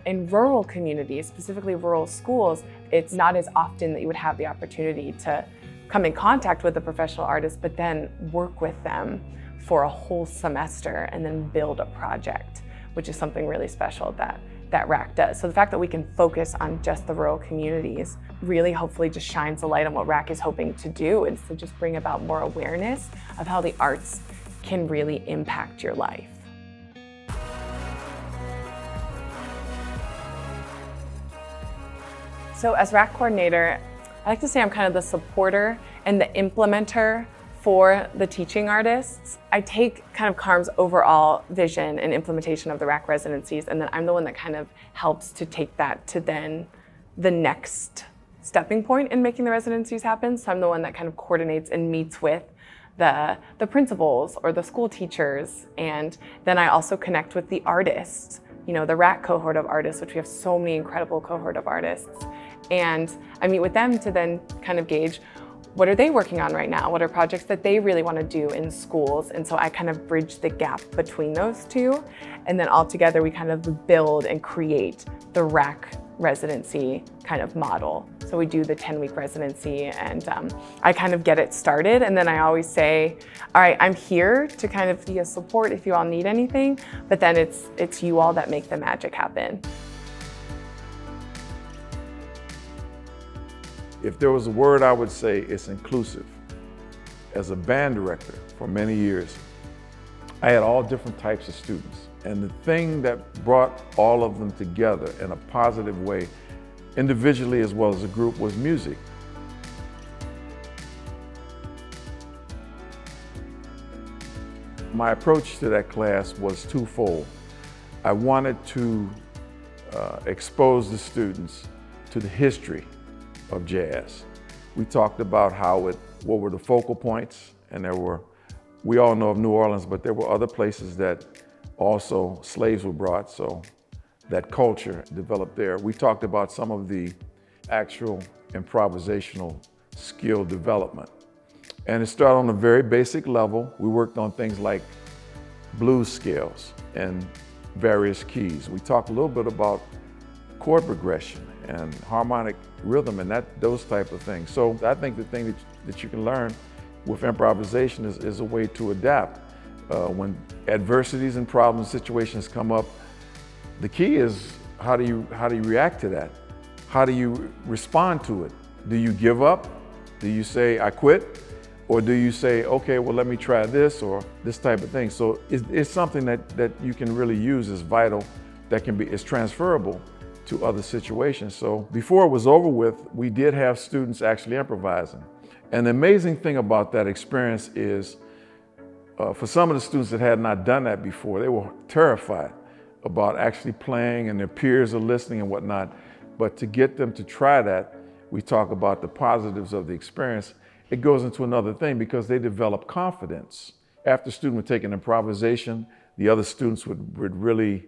In rural communities, specifically rural schools, it's not as often that you would have the opportunity to come in contact with a professional artist, but then work with them for a whole semester and then build a project, which is something really special that RAC does. So the fact that we can focus on just the rural communities really hopefully just shines a light on what RAC is hoping to do, is to just bring about more awareness of how the arts can really impact your life. So as RAC coordinator, I like to say I'm kind of the supporter and the implementer for the teaching artists. I take kind of CARM's overall vision and implementation of the RAC residencies, and then I'm the one that kind of helps to take that to then the next stepping point in making the residencies happen. So I'm the one that kind of coordinates and meets with the principals or the school teachers, and then I also connect with the artists, you know, the RAC cohort of artists, which we have so many incredible cohort of artists. And I meet with them to then kind of gauge, what are they working on right now? What are projects that they really want to do in schools? And so I kind of bridge the gap between those two. And then all together we kind of build and create the RAC residency kind of model. So we do the 10-week residency, and I kind of get it started. And then I always say, all right, I'm here to kind of be a support if you all need anything, but then it's you all that make the magic happen. If there was a word I would say, it's inclusive. As a band director for many years, I had all different types of students. And the thing that brought all of them together in a positive way, individually as well as a group, was music. My approach to that class was twofold. I wanted to expose the students to the history of jazz. We talked about what were the focal points, and we all know of New Orleans, but there were other places that also slaves were brought, so that culture developed there. We talked about some of the actual improvisational skill development. And it started on a very basic level. We worked on things like blues scales and various keys. We talked a little bit about chord progression and harmonic rhythm and those type of things. So I think the thing that you can learn with improvisation is a way to adapt. When adversities and problems, situations come up, the key is how do you react to that? How do you respond to it? Do you give up? Do you say, I quit? Or do you say, okay, well, let me try this or this type of thing? So it's something that you can really use as vital, that is transferable to other situations. So before it was over with, we did have students actually improvising. And the amazing thing about that experience is, for some of the students that had not done that before, they were terrified about actually playing, and their peers are listening and whatnot. But to get them to try that, we talk about the positives of the experience. It goes into another thing because they develop confidence. After a student would take an improvisation, the other students would really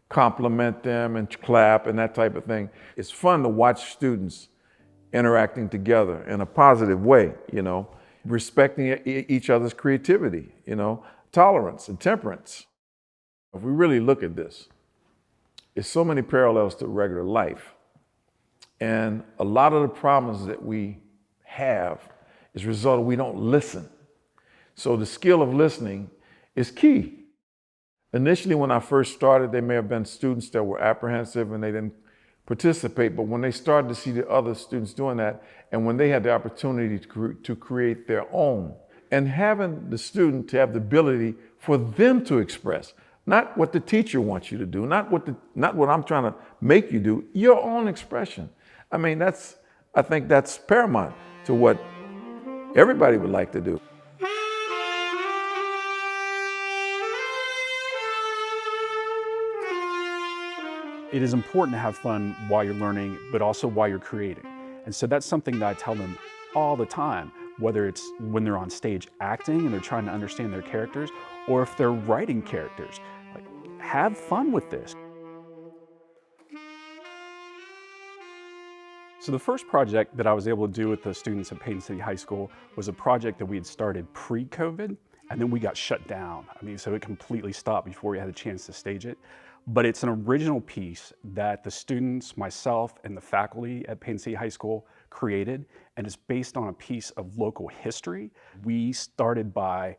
compliment them and clap and that type of thing. It's fun to watch students interacting together in a positive way, you know, respecting each other's creativity, you know, tolerance and temperance. If we really look at this, there's so many parallels to regular life. And a lot of the problems that we have is a result of we don't listen. So the skill of listening is key. Initially, when I first started, there may have been students that were apprehensive and they didn't participate, but when they started to see the other students doing that, and when they had the opportunity to create their own, and having the student to have the ability for them to express, not what the teacher wants you to do, not what I'm trying to make you do, your own expression. I mean, I think that's paramount to what everybody would like to do. It is important to have fun while you're learning, but also while you're creating. And so that's something that I tell them all the time, whether it's when they're on stage acting and they're trying to understand their characters, or if they're writing characters. Like, have fun with this. So the first project that I was able to do with the students at Payton City High School was a project that we had started pre-COVID, and then we got shut down. I mean, so it completely stopped before we had a chance to stage it. but it's an original piece that the students, myself, and the faculty at Payne City High School created, and it's based on a piece of local history. We started by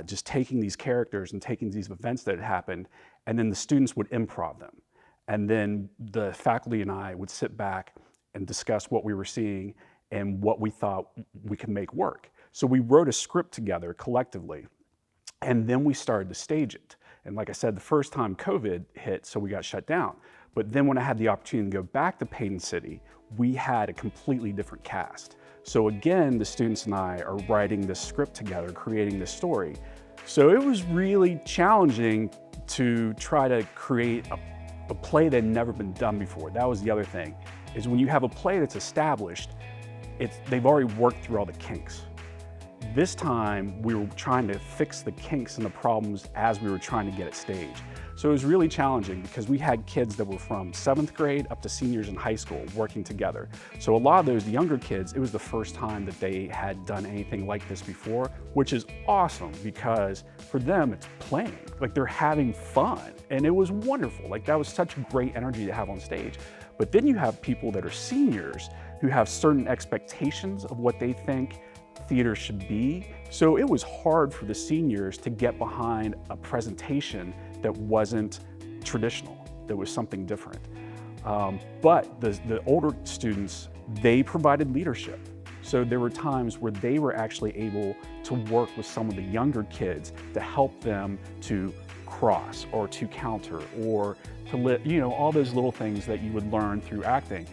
just taking these characters and taking these events that had happened, and then the students would improv them. And then the faculty and I would sit back and discuss what we were seeing and what we thought we could make work. So we wrote a script together collectively, and then we started to stage it. And like I said, the first time COVID hit, so we got shut down. But then when I had the opportunity to go back to Payne City, we had a completely different cast. So again, the students and I are writing this script together, creating this story. So it was really challenging to try to create a play that had never been done before. That was the other thing, is when you have a play that's established, they've already worked through all the kinks. This time, we were trying to fix the kinks and the problems as we were trying to get it staged. So it was really challenging because we had kids that were from 7th grade up to seniors in high school working together. So a lot of those younger kids, it was the first time that they had done anything like this before, which is awesome because for them, it's playing. Like they're having fun, and it was wonderful. Like that was such great energy to have on stage. But then you have people that are seniors who have certain expectations of what they think theater should be. So it was hard for the seniors to get behind a presentation that wasn't traditional, that was something different. But the older students, they provided leadership. So there were times where they were actually able to work with some of the younger kids to help them to cross or to counter or to all those little things that you would learn through acting.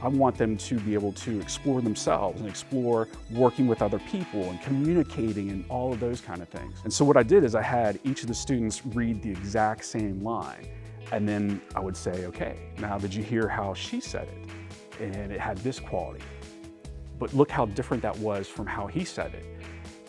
I want them to be able to explore themselves and explore working with other people and communicating and all of those kind of things. And so what I did is I had each of the students read the exact same line. And then I would say, okay, now did you hear how she said it? And it had this quality. But look how different that was from how he said it.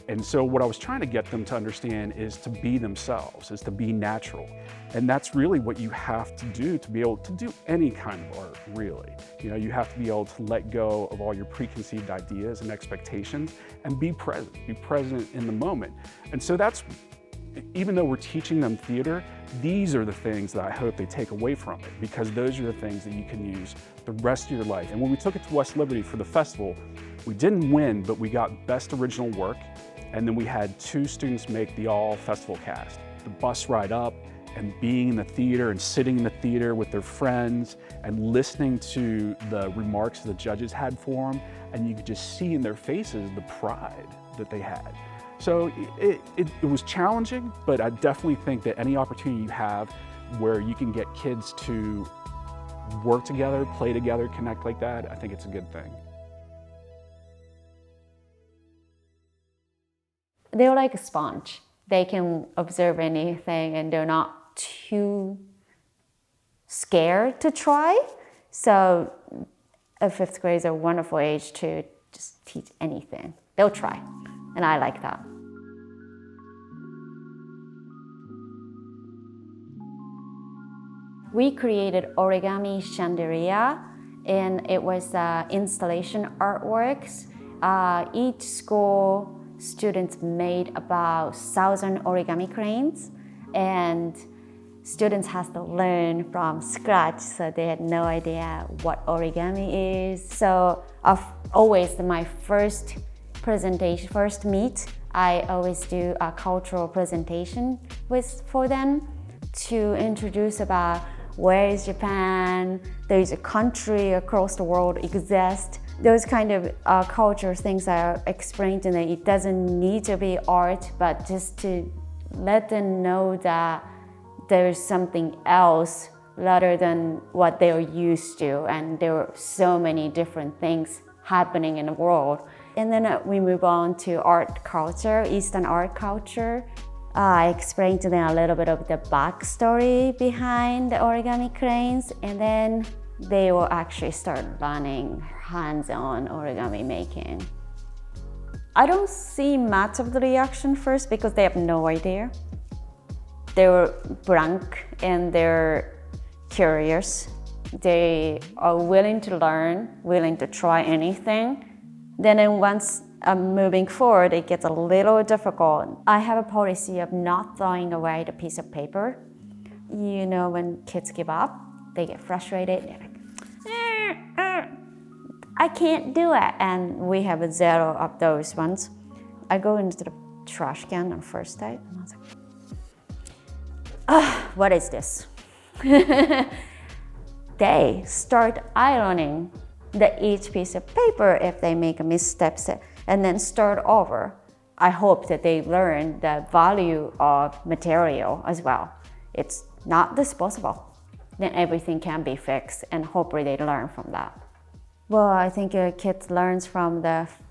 And so what I was trying to get them to understand is to be themselves, is to be natural. And that's really what you have to do to be able to do any kind of art, really. You have to be able to let go of all your preconceived ideas and expectations and be present in the moment. And so that's, even though we're teaching them theater, these are the things that I hope they take away from it, because those are the things that you can use the rest of your life. And when we took it to West Liberty for the festival, we didn't win, but we got Best Original Work. And then we had 2 students make the all festival cast. The bus ride up and being in the theater and sitting in the theater with their friends and listening to the remarks the judges had for them. And you could just see in their faces the pride that they had. So it was challenging, but I definitely think that any opportunity you have where you can get kids to work together, play together, connect like that, I think it's a good thing. They're like a sponge. They can observe anything and they're not too scared to try. So a 5th grade is a wonderful age to just teach anything. They'll try, and I like that. We created origami chandelier, and it was installation artworks. Each school students made about 1,000 origami cranes, and students have to learn from scratch, so they had no idea what origami is. So always my first presentation, first meet, I always do a cultural presentation for them to introduce about where is Japan, there's a country across the world exists. Those kind of culture things are explained to them. It doesn't need to be art, but just to let them know that there's something else rather than what they're used to. And there are so many different things happening in the world. And then we move on to art culture, Eastern art culture. I explained to them a little bit of the backstory behind the origami cranes, and then they will actually start learning hands-on origami making. I don't see much of the reaction first because they have no idea. They're blank and they're curious. They are willing to learn, willing to try anything. Then once moving forward, it gets a little difficult. I have a policy of not throwing away the piece of paper. You know, when kids give up, they get frustrated. They're like, I can't do it. And we have a zero of those ones. I go into the trash can on first day, and I was like, what is this? They start ironing each piece of paper if they make a misstep, and then start over. I hope that they learn the value of material as well. It's not disposable. Then everything can be fixed, and hopefully they learn from that. Well, I think a kid learns from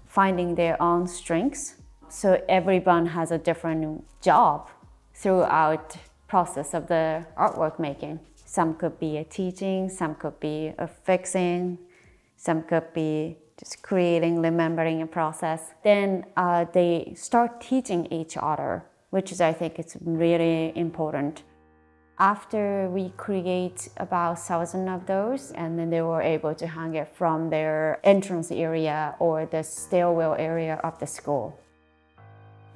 finding their own strengths. So everyone has a different job throughout process of the artwork making. Some could be a teaching, some could be a fixing, some could be just creating, remembering a process. Then they start teaching each other, which is, I think, it's really important. After we create about 1,000 of those, and then they were able to hang it from their entrance area or the stairwell area of the school.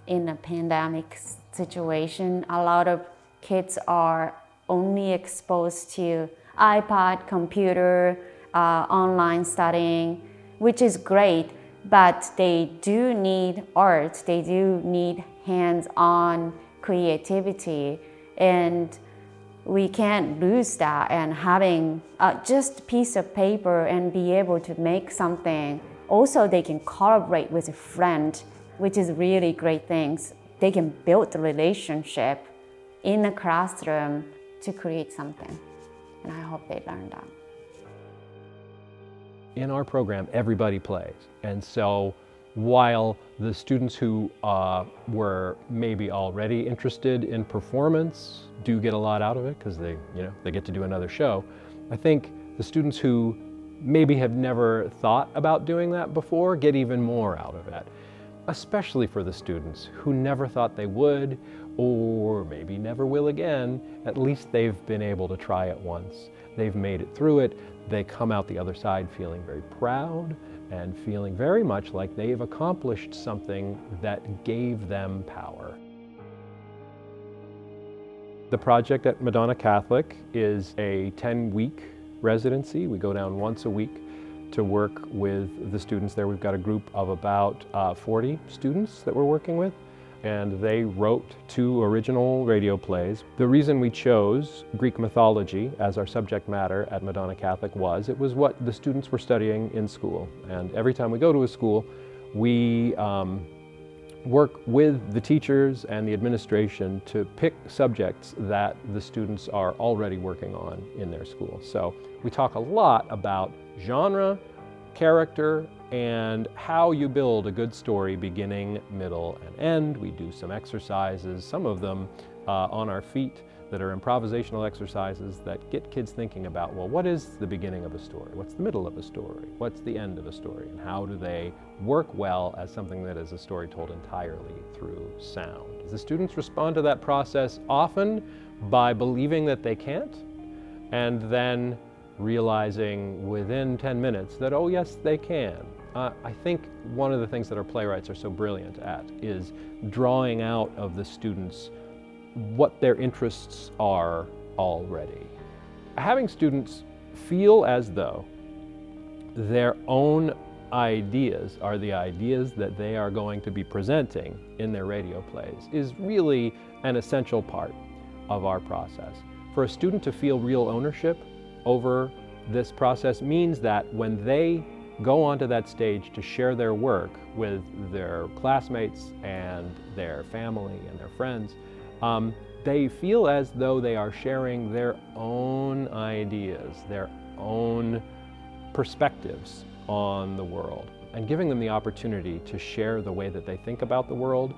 In a pandemic situation, a lot of kids are only exposed to iPad, computer, online studying, which is great, but they do need art, they do need hands-on creativity, and we can't lose that. And having just a piece of paper and be able to make something. Also, they can collaborate with a friend, which is really great things. They can build a relationship in a classroom to create something. And I hope they learn that. In our program, everybody plays. And so while the students who were maybe already interested in performance do get a lot out of it because they get to do another show, I think the students who maybe have never thought about doing that before get even more out of it, especially for the students who never thought they would or maybe never will again. At least they've been able to try it once. They've made it through it. They come out the other side feeling very proud and feeling very much like they've accomplished something that gave them power. The project at Madonna Catholic is a 10-week residency. We go down once a week to work with the students there. We've got a group of about 40 students that we're working with, and they wrote 2 original radio plays. The reason we chose Greek mythology as our subject matter at Madonna Catholic was it was what the students were studying in school. And every time we go to a school, we work with the teachers and the administration to pick subjects that the students are already working on in their school. So we talk a lot about genre, character, and how you build a good story beginning, middle, and end. We do some exercises, some of them on our feet, that are improvisational exercises that get kids thinking about, well, what is the beginning of a story? What's the middle of a story? What's the end of a story? And how do they work well as something that is a story told entirely through sound? The students respond to that process often by believing that they can't, and then realizing within 10 minutes that, oh yes, they can. I think one of the things that our playwrights are so brilliant at is drawing out of the students what their interests are already. Having students feel as though their own ideas are the ideas that they are going to be presenting in their radio plays is really an essential part of our process. For a student to feel real ownership over this process means that when they go onto that stage to share their work with their classmates and their family and their friends, they feel as though they are sharing their own ideas, their own perspectives on the world, and giving them the opportunity to share the way that they think about the world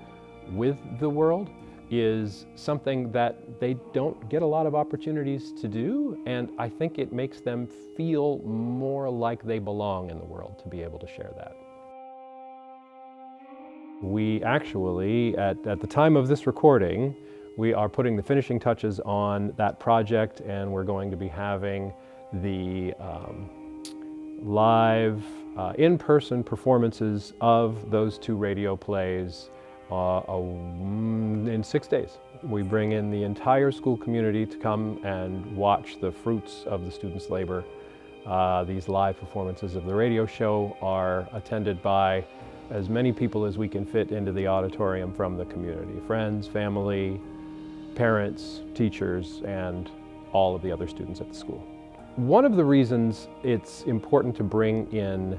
with the world is something that they don't get a lot of opportunities to do, and I think it makes them feel more like they belong in the world to be able to share that. We actually, at the time of this recording, we are putting the finishing touches on that project, and we're going to be having the live in-person performances of those 2 radio plays in 6 days. We bring in the entire school community to come and watch the fruits of the students' labor. These live performances of the radio show are attended by as many people as we can fit into the auditorium from the community, friends, family, parents, teachers, and all of the other students at the school. One of the reasons it's important to bring in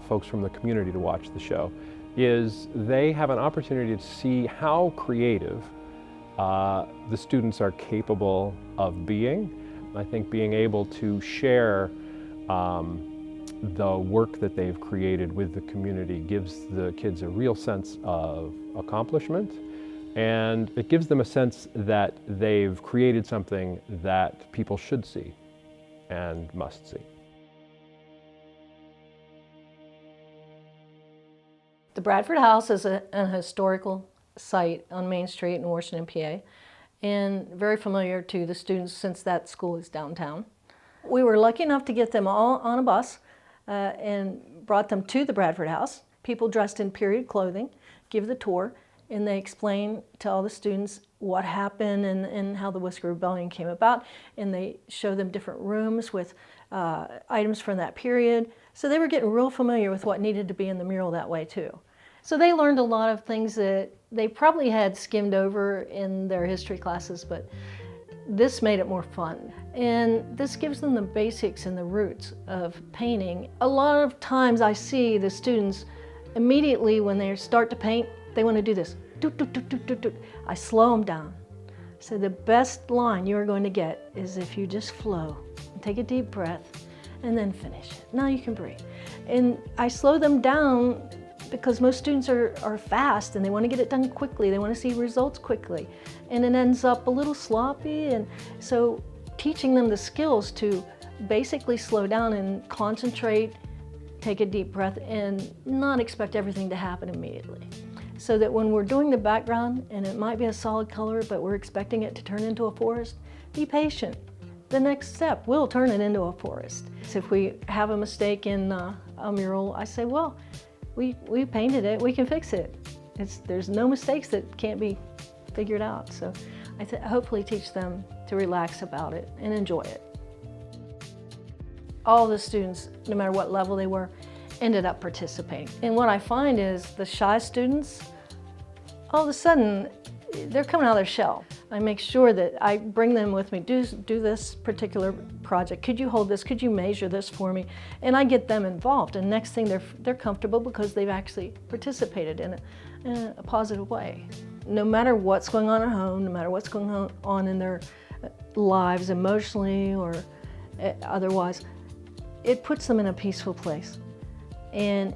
folks from the community to watch the show is they have an opportunity to see how creative the students are capable of being. I think being able to share the work that they've created with the community gives the kids a real sense of accomplishment, and it gives them a sense that they've created something that people should see and must see. The Bradford House is a historical site on Main Street in Washington, PA, and very familiar to the students since that school is downtown. We were lucky enough to get them all on a bus and brought them to the Bradford House. People dressed in period clothing give the tour, and they explain to all the students what happened and how the Whisker Rebellion came about, and they show them different rooms with items from that period. So they were getting real familiar with what needed to be in the mural that way too. So they learned a lot of things that they probably had skimmed over in their history classes, but this made it more fun. And this gives them the basics and the roots of painting. A lot of times I see the students immediately when they start to paint, they want to do this. Doot, doot, doot, doot, doot, doot. I slow them down. So the best line you're going to get is if you just flow, take a deep breath, and then finish it. Now you can breathe. And I slow them down because most students are fast and they want to get it done quickly. They want to see results quickly. And it ends up a little sloppy. And so teaching them the skills to basically slow down and concentrate, take a deep breath, and not expect everything to happen immediately. So that when we're doing the background, and it might be a solid color, but we're expecting it to turn into a forest, be patient. The next step will turn it into a forest. So if we have a mistake in a mural, I say, well, we painted it, we can fix it. There's no mistakes that can't be figured out. So I hopefully teach them to relax about it and enjoy it. All the students, no matter what level they were, ended up participating. And what I find is the shy students, all of a sudden, they're coming out of their shell. I make sure that I bring them with me, do this particular project. Could you hold this? Could you measure this for me? And I get them involved. And next thing, they're comfortable because they've actually participated in a positive way. No matter what's going on at home, no matter what's going on in their lives emotionally or otherwise, it puts them in a peaceful place. And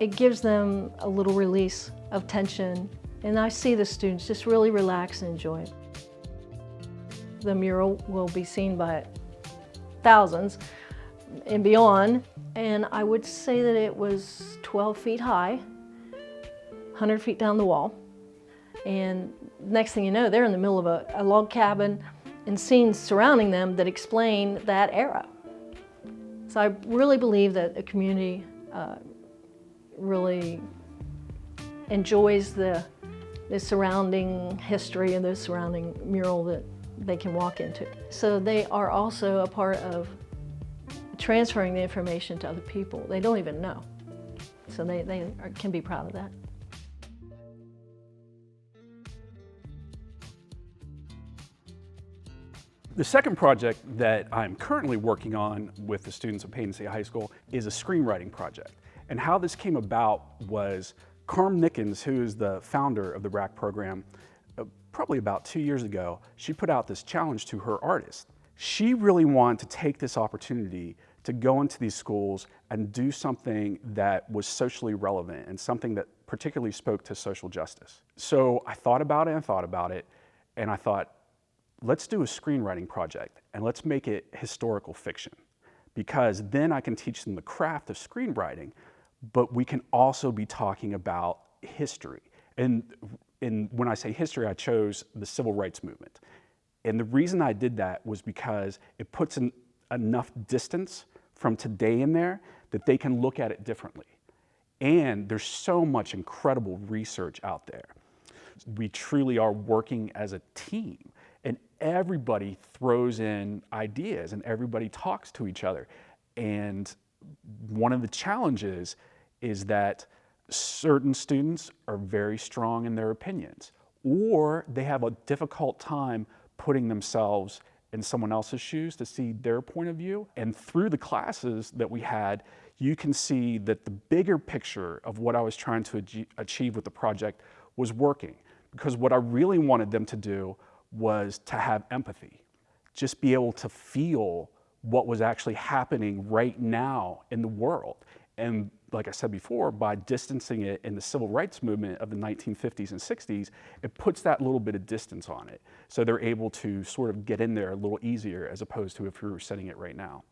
it gives them a little release of tension. And I see the students just really relax and enjoy it. The mural will be seen by thousands and beyond. And I would say that it was 12 feet high, 100 feet down the wall. And next thing you know, they're in the middle of a log cabin and scenes surrounding them that explain that era. So I really believe that the community really enjoys the surrounding history and the surrounding mural that they can walk into. So they are also a part of transferring the information to other people. They don't even know. So they can be proud of that. The second project that I'm currently working on with the students at Payne State High School is a screenwriting project. And how this came about was Carm Nickens, who is the founder of the BRAC program, probably about 2 years ago, she put out this challenge to her artists. She really wanted to take this opportunity to go into these schools and do something that was socially relevant and something that particularly spoke to social justice. So I thought about it and thought about it, and I thought, let's do a screenwriting project and let's make it historical fiction, because then I can teach them the craft of screenwriting, but we can also be talking about history. And when I say history, I chose the civil rights movement. And the reason I did that was because it puts enough distance from today in there that they can look at it differently. And there's so much incredible research out there. We truly are working as a team, and everybody throws in ideas and everybody talks to each other. And one of the challenges is that certain students are very strong in their opinions, or they have a difficult time putting themselves in someone else's shoes to see their point of view. And through the classes that we had, you can see that the bigger picture of what I was trying to achieve with the project was working. Because what I really wanted them to do was to have empathy, just be able to feel what was actually happening right now in the world. And like I said before, by distancing it in the civil rights movement of the 1950s and 60s, it puts that little bit of distance on it. So they're able to sort of get in there a little easier as opposed to if we were setting it right now.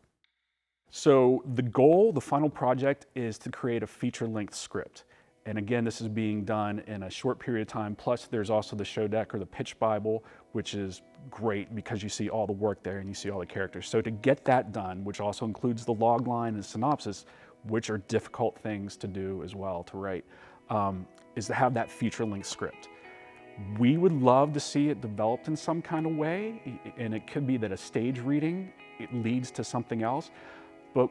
So the goal, the final project, is to create a feature-length script. And again, this is being done in a short period of time. Plus, there's also the show deck or the pitch Bible, which is great because you see all the work there and you see all the characters. So to get that done, which also includes the log line and synopsis, which are difficult things to do as well to write, is to have that feature-length script. We would love to see it developed in some kind of way, and it could be that a stage reading, it leads to something else, but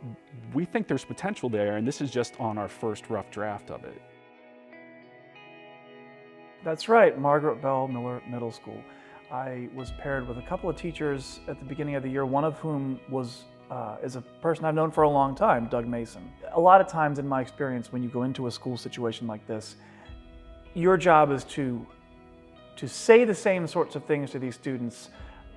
we think there's potential there, and this is just on our first rough draft of it. That's right, Margaret Bell Miller Middle School. I was paired with a couple of teachers at the beginning of the year, one of whom is a person I've known for a long time, Doug Mason. A lot of times in my experience, when you go into a school situation like this, your job is to say the same sorts of things to these students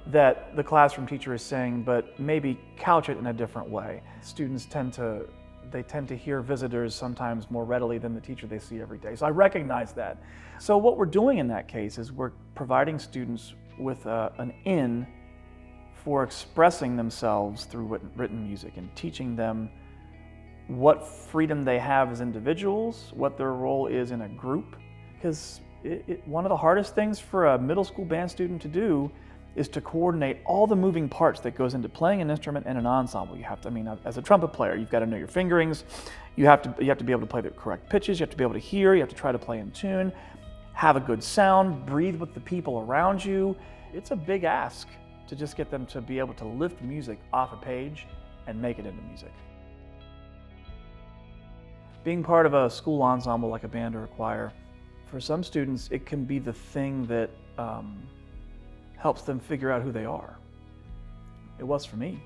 that the classroom teacher is saying, but maybe couch it in a different way. Students tend to hear visitors sometimes more readily than the teacher they see every day. So I recognize that. So what we're doing in that case is we're providing students with an in for expressing themselves through written music and teaching them what freedom they have as individuals, what their role is in a group. Because one of the hardest things for a middle school band student to do is to coordinate all the moving parts that goes into playing an instrument and an ensemble. You have to, as a trumpet player, you've got to know your fingerings. You have to be able to play the correct pitches. You have to be able to hear. You have to try to play in tune, have a good sound, breathe with the people around you. It's a big ask to just get them to be able to lift music off a page and make it into music. Being part of a school ensemble like a band or a choir, for some students, it can be the thing that helps them figure out who they are. It was for me.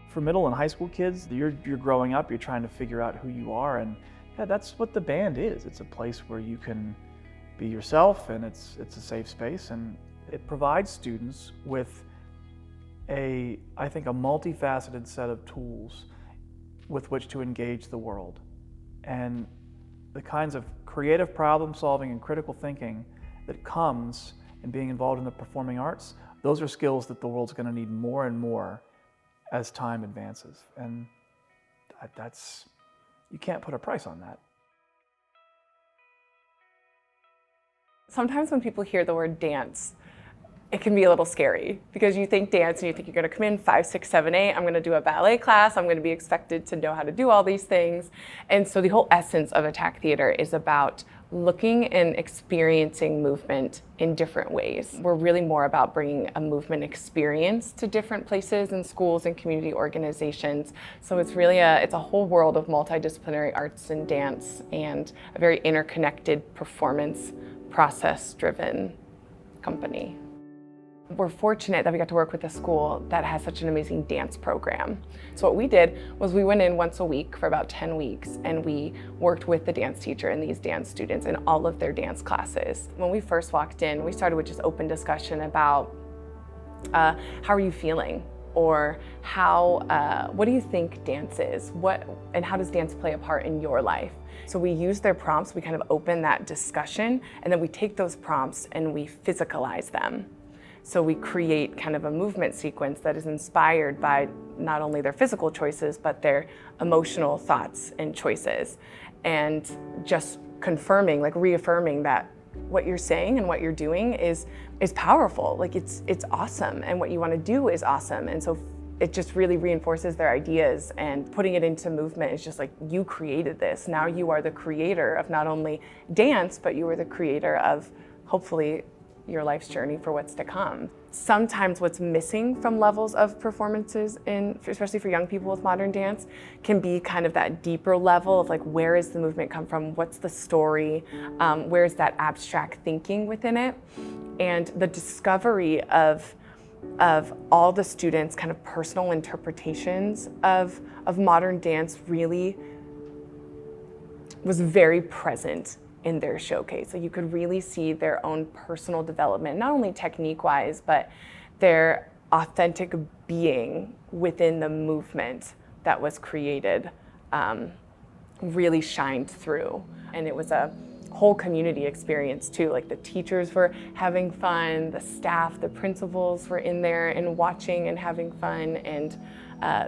For middle and high school kids, you're growing up, you're trying to figure out who you are, and yeah, that's what the band is. It's a place where you can be yourself, and it's a safe space, and it provides students with I think a multifaceted set of tools with which to engage the world. And the kinds of creative problem solving and critical thinking that comes in being involved in the performing arts, those are skills that the world's going to need more and more as time advances. And you can't put a price on that. Sometimes when people hear the word dance, it can be a little scary because you think dance and you think you're going to come in 5, 6, 7, 8, I'm going to do a ballet class, I'm going to be expected to know how to do all these things. And so the whole essence of Attack Theater is about looking and experiencing movement in different ways. We're really more about bringing a movement experience to different places and schools and community organizations. So it's really it's a whole world of multidisciplinary arts and dance and a very interconnected performance process-driven company. We're fortunate that we got to work with a school that has such an amazing dance program. So what we did was we went in once a week for about 10 weeks and we worked with the dance teacher and these dance students in all of their dance classes. When we first walked in, we started with just open discussion about how are you feeling? Or what do you think dance is? And how does dance play a part in your life? So we use their prompts, we kind of open that discussion, and then we take those prompts and we physicalize them. So we create kind of a movement sequence that is inspired by not only their physical choices, but their emotional thoughts and choices. And just confirming, like reaffirming that what you're saying and what you're doing is powerful. Like it's awesome, and what you want to do is awesome. And so it just really reinforces their ideas, and putting it into movement is just like, you created this. Now you are the creator of not only dance, but you are the creator of hopefully your life's journey for what's to come. Sometimes what's missing from levels of performances, especially for young people with modern dance, can be kind of that deeper level of like, where is the movement come from? What's the story? Where's that abstract thinking within it? And the discovery of all the students' kind of personal interpretations of modern dance really was very present in their showcase. So you could really see their own personal development, not only technique-wise, but their authentic being within the movement that was created really shined through. And it was a whole community experience too. Like the teachers were having fun, the staff, the principals were in there and watching and having fun. And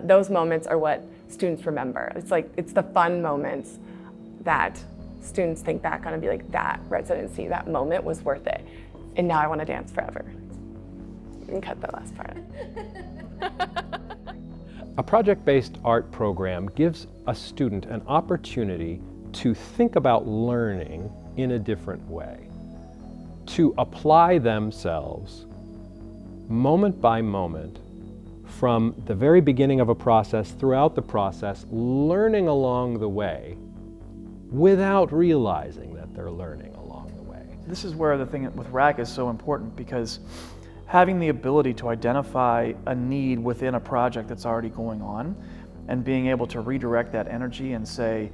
those moments are what students remember. It's the fun moments that students think back on and be like, that residency, that moment was worth it. And now I want to dance forever. You can cut that last part. A project-based art program gives a student an opportunity to think about learning in a different way, to apply themselves moment by moment from the very beginning of a process throughout the process, learning along the way without realizing that they're learning along the way. This is where the thing with RAC is so important, because having the ability to identify a need within a project that's already going on and being able to redirect that energy and say,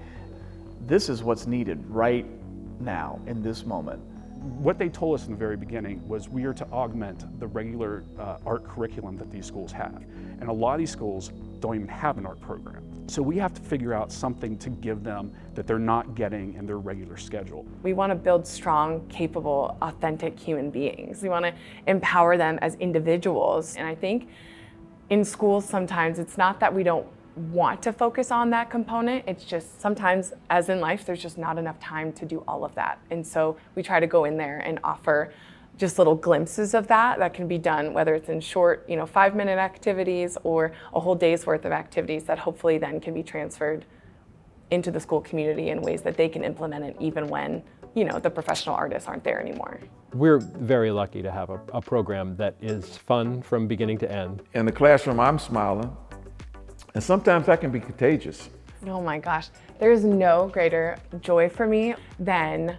this is what's needed right now in this moment. What they told us in the very beginning was we are to augment the regular art curriculum that these schools have. And a lot of these schools don't even have an art program. So we have to figure out something to give them that they're not getting in their regular schedule. We want to build strong, capable, authentic human beings. We want to empower them as individuals. And I think in schools sometimes it's not that we don't want to focus on that component, it's just sometimes, as in life, there's just not enough time to do all of that. And so we try to go in there and offer just little glimpses of that can be done, whether it's in short, 5-minute activities or a whole day's worth of activities that hopefully then can be transferred into the school community in ways that they can implement it even when, the professional artists aren't there anymore. We're very lucky to have a program that is fun from beginning to end. In the classroom, I'm smiling, and sometimes that can be contagious. Oh my gosh, there is no greater joy for me than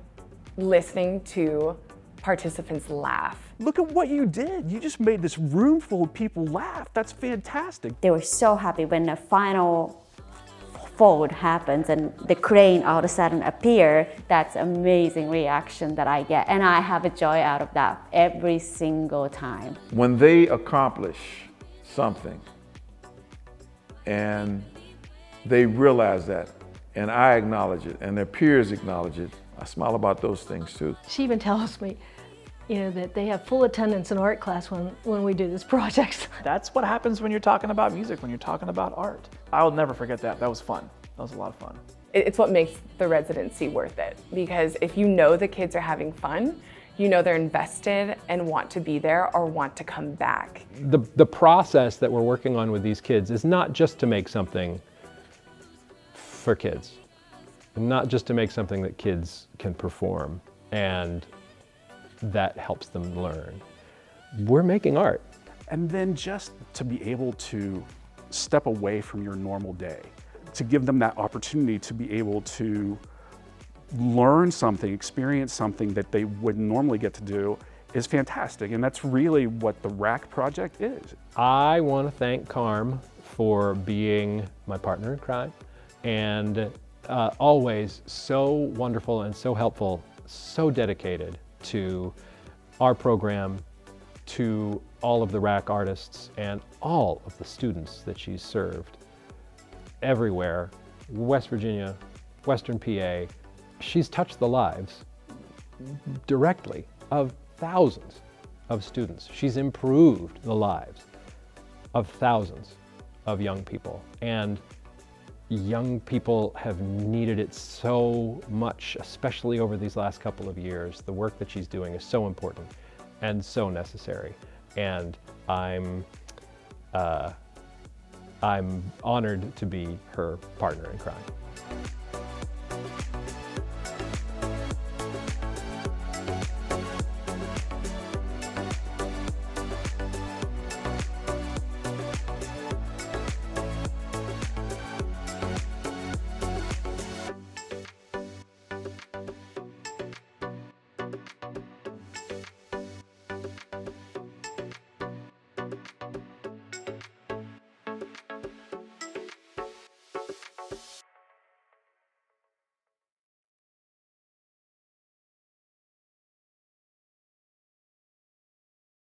listening to participants laugh. Look at what you did. You just made this room full of people laugh. That's fantastic. They were so happy when the final fold happens and the crane all of a sudden appear. That's amazing reaction that I get. And I have a joy out of that every single time. When they accomplish something and they realize that, and I acknowledge it, and their peers acknowledge it, I smile about those things too. She even tells me, that they have full attendance in art class when we do this project. That's what happens when you're talking about music, when you're talking about art. I'll never forget that. That was fun. That was a lot of fun. It's what makes the residency worth it, because if you know the kids are having fun, they're invested and want to be there or want to come back. The process that we're working on with these kids is not just to make something for kids, not just to make something that kids can perform and that helps them learn. We're making art. And then just to be able to step away from your normal day, to give them that opportunity to be able to learn something, experience something that they wouldn't normally get to do is fantastic. And that's really what the RAC project is. I want to thank Carm for being my partner in crime and always so wonderful and so helpful, so dedicated to our program, to all of the RAC artists and all of the students that she's served everywhere, West Virginia, Western PA. She's touched the lives directly of thousands of students. She's improved the lives of thousands of young people. And young people have needed it so much, especially over these last couple of years. The work that she's doing is so important and so necessary. And I'm honored to be her partner in crime.